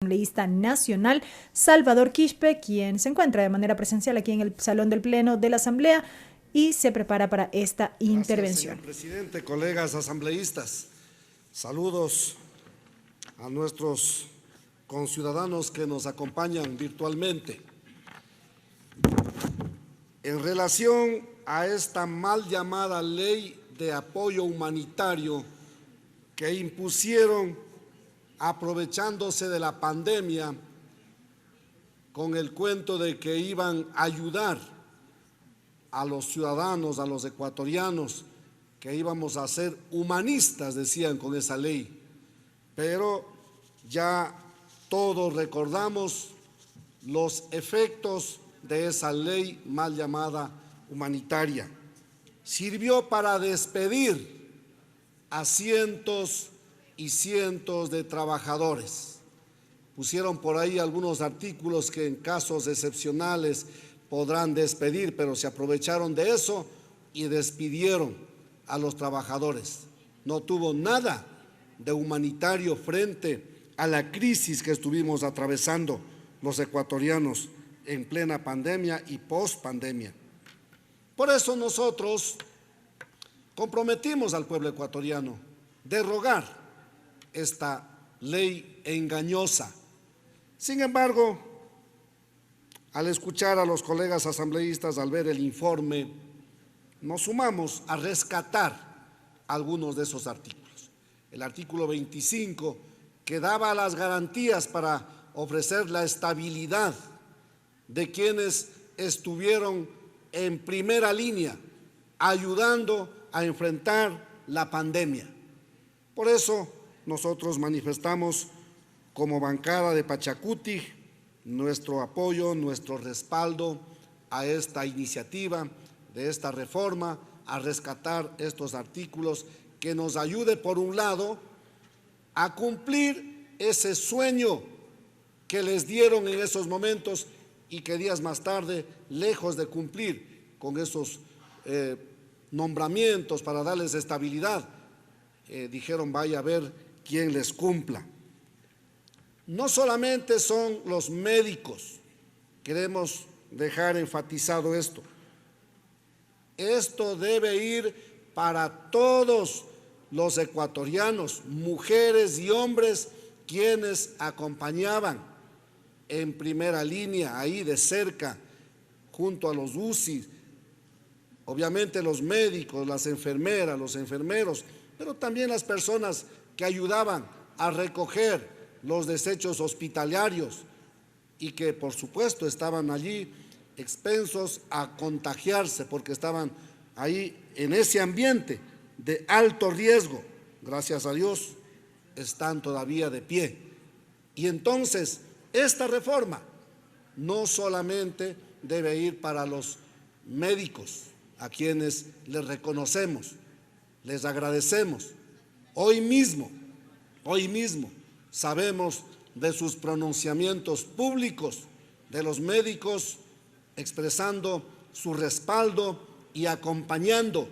Asambleísta nacional Salvador Quispe, quien se encuentra de manera presencial aquí en el Salón del Pleno de la Asamblea y se prepara para esta intervención. Gracias, señor presidente, colegas asambleístas. Saludos a nuestros conciudadanos que nos acompañan virtualmente. En relación a esta mal llamada ley de apoyo humanitario que impusieron aprovechándose de la pandemia con el cuento de que iban a ayudar a los ciudadanos, a los ecuatorianos, que íbamos a ser humanistas, decían con esa ley, pero ya todos recordamos los efectos de esa ley mal llamada humanitaria. Sirvió para despedir a cientos y cientos de trabajadores. Pusieron por ahí algunos artículos que en casos excepcionales podrán despedir, pero se aprovecharon de eso y despidieron a los trabajadores. No tuvo nada de humanitario frente a la crisis que estuvimos atravesando los ecuatorianos en plena pandemia y post-pandemia. Por eso nosotros comprometimos al pueblo ecuatoriano derogar esta ley engañosa. Sin embargo, al escuchar a los colegas asambleístas, al ver el informe, nos sumamos a rescatar algunos de esos artículos. El artículo 25, que daba las garantías para ofrecer la estabilidad de quienes estuvieron en primera línea, ayudando a enfrentar la pandemia. Por eso, nosotros manifestamos como bancada de Pachacuti nuestro apoyo, nuestro respaldo a esta iniciativa, de esta reforma, a rescatar estos artículos que nos ayude, por un lado, a cumplir ese sueño que les dieron en esos momentos y que días más tarde, lejos de cumplir con esos nombramientos para darles estabilidad, dijeron vaya a ver quién les cumpla. No solamente son los médicos, queremos dejar enfatizado esto. Esto debe ir para todos los ecuatorianos, mujeres y hombres, quienes acompañaban en primera línea, ahí de cerca, junto a los UCI, obviamente los médicos, las enfermeras, los enfermeros, pero también las personas que ayudaban a recoger los desechos hospitalarios y que por supuesto estaban allí expensos a contagiarse porque estaban ahí en ese ambiente de alto riesgo. Gracias a Dios están todavía de pie. Y entonces esta reforma no solamente debe ir para los médicos, a quienes les reconocemos, les agradecemos. Hoy mismo sabemos de sus pronunciamientos públicos de los médicos expresando su respaldo y acompañando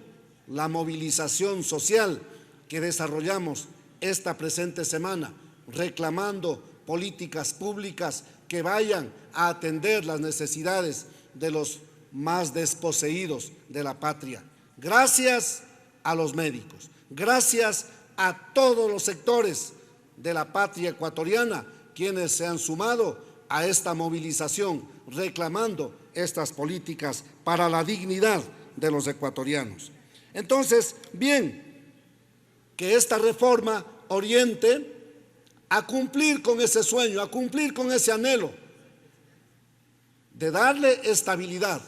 la movilización social que desarrollamos esta presente semana, reclamando políticas públicas que vayan a atender las necesidades de los más desposeídos de la patria. Gracias a los médicos, gracias a todos los sectores de la patria ecuatoriana, quienes se han sumado a esta movilización reclamando estas políticas para la dignidad de los ecuatorianos. Entonces, bien, que esta reforma oriente a cumplir con ese sueño, a cumplir con ese anhelo de darle estabilidad,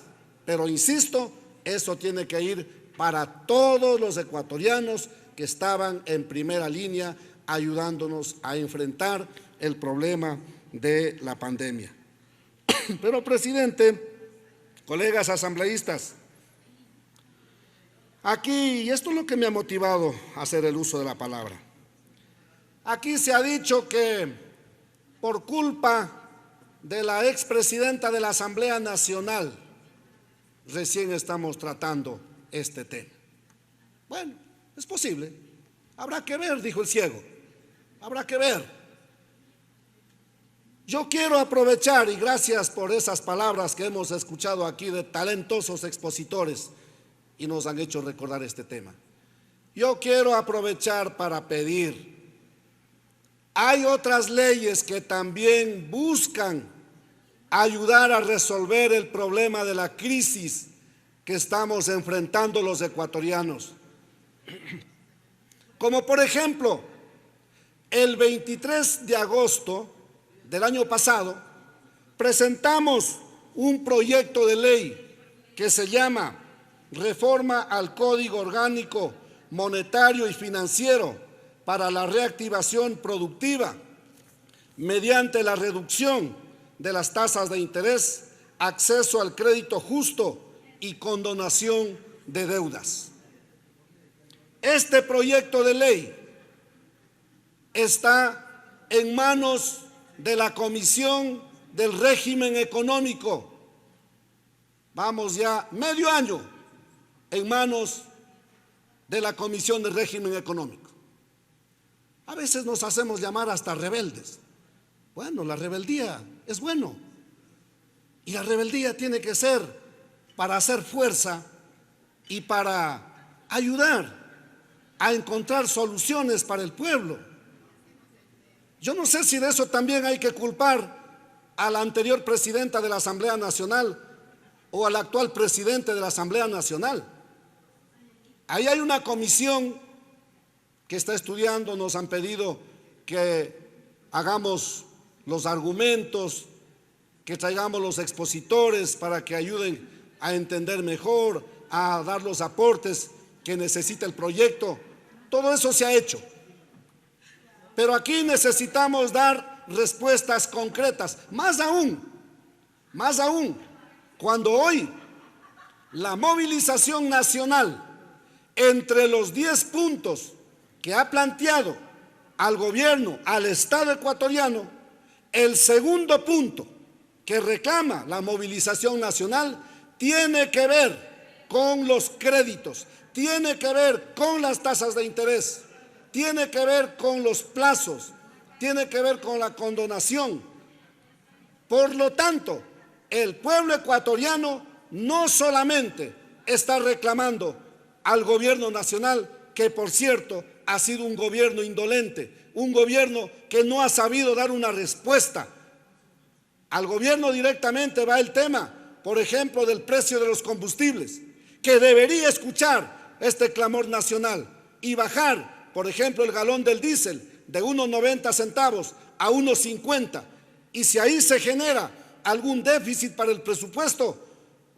pero insisto, eso tiene que ir para todos los ecuatorianos que estaban en primera línea ayudándonos a enfrentar el problema de la pandemia. Pero, presidente, colegas asambleístas, aquí, y esto es lo que me ha motivado a hacer el uso de la palabra, aquí se ha dicho que por culpa de la expresidenta de la Asamblea Nacional, recién estamos tratando este tema. Bueno, es posible, habrá que ver, dijo el ciego, habrá que ver. Yo quiero aprovechar, y gracias por esas palabras que hemos escuchado aquí de talentosos expositores y nos han hecho recordar este tema. Yo quiero aprovechar para pedir, hay otras leyes que también buscan ayudar a resolver el problema de la crisis que estamos enfrentando los ecuatorianos. Como por ejemplo, el 23 de agosto del año pasado, presentamos un proyecto de ley que se llama Reforma al Código Orgánico Monetario y Financiero para la reactivación productiva mediante la reducción de las tasas de interés, acceso al crédito justo y condonación de deudas. Este proyecto de ley está en manos de la Comisión del Régimen Económico. Vamos ya medio año en manos de la Comisión del Régimen Económico. A veces nos hacemos llamar hasta rebeldes. Bueno, la rebeldía es bueno. Y la rebeldía tiene que ser para hacer fuerza y para ayudar a encontrar soluciones para el pueblo. Yo no sé si de eso también hay que culpar a la anterior presidenta de la Asamblea Nacional o al actual presidente de la Asamblea Nacional. Ahí hay una comisión que está estudiando, nos han pedido que hagamos los argumentos, que traigamos los expositores para que ayuden a entender mejor, a dar los aportes que necesita el proyecto. Todo eso se ha hecho. Pero aquí necesitamos dar respuestas concretas, más aún, cuando hoy la movilización nacional entre los 10 puntos que ha planteado al gobierno, al Estado ecuatoriano, el segundo punto que reclama la movilización nacional tiene que ver con los créditos, tiene que ver con las tasas de interés, tiene que ver con los plazos, tiene que ver con la condonación. Por lo tanto, el pueblo ecuatoriano no solamente está reclamando al gobierno nacional, que por cierto ha sido un gobierno indolente, un gobierno que no ha sabido dar una respuesta. Al gobierno directamente va el tema, por ejemplo, del precio de los combustibles, que debería escuchar este clamor nacional y bajar, por ejemplo, el galón del diésel de unos 90 centavos a unos 50. Y si ahí se genera algún déficit para el presupuesto,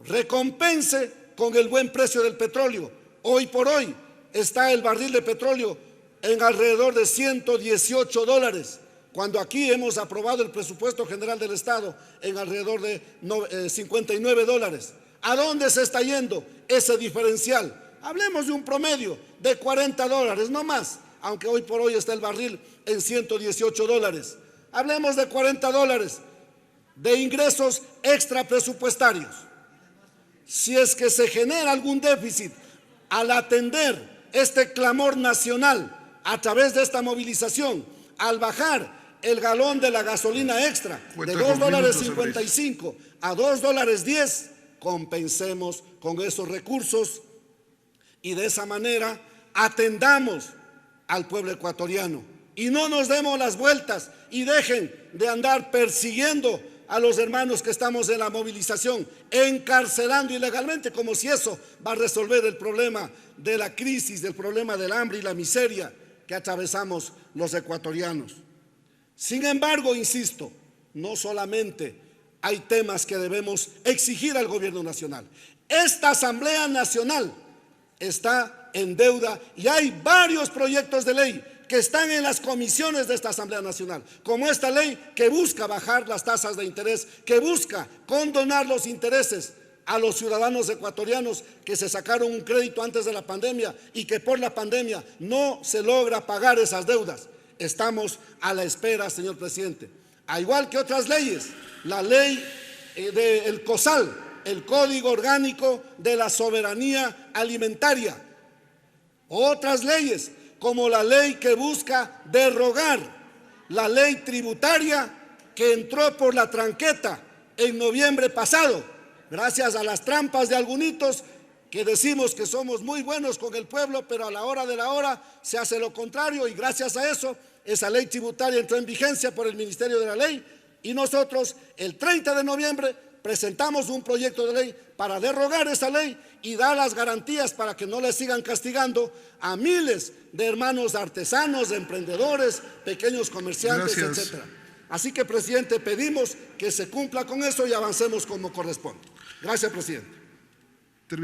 recompense con el buen precio del petróleo. Hoy por hoy está el barril de petróleo en alrededor de $118, cuando aquí hemos aprobado el presupuesto general del Estado en alrededor de $59. ¿A dónde se está yendo ese diferencial? Hablemos de un promedio de $40, no más, aunque hoy por hoy está el barril en $118. Hablemos de $40 de ingresos extra presupuestarios. Si es que se genera algún déficit al atender este clamor nacional a través de esta movilización, al bajar el galón de la gasolina extra de $2.55 a $2.10, compensemos con esos recursos y de esa manera atendamos al pueblo ecuatoriano y no nos demos las vueltas y dejen de andar persiguiendo a los hermanos que estamos en la movilización, encarcelando ilegalmente, como si eso va a resolver el problema de la crisis, del problema del hambre y la miseria que atravesamos los ecuatorianos. Sin embargo, insisto, no solamente hay temas que debemos exigir al gobierno nacional. Esta Asamblea Nacional está en deuda y hay varios proyectos de ley que están en las comisiones de esta Asamblea Nacional, como esta ley que busca bajar las tasas de interés, que busca condonar los intereses a los ciudadanos ecuatorianos que se sacaron un crédito antes de la pandemia y que por la pandemia no se logra pagar esas deudas. Estamos a la espera, señor presidente. Al igual que otras leyes, la ley del COSAL, el Código Orgánico de la Soberanía Alimentaria. Otras leyes, como la ley que busca derogar la ley tributaria que entró por la tranqueta en noviembre pasado, gracias a las trampas de algunitos que decimos que somos muy buenos con el pueblo, pero a la hora de la hora se hace lo contrario, y gracias a eso esa ley tributaria entró en vigencia por el Ministerio de la Ley, y nosotros el 30 de noviembre presentamos un proyecto de ley para derogar esa ley y dar las garantías para que no le sigan castigando a miles de hermanos artesanos, emprendedores, pequeños comerciantes, etcétera. Así que, presidente, pedimos que se cumpla con eso y avancemos como corresponde. Gracias, presidente.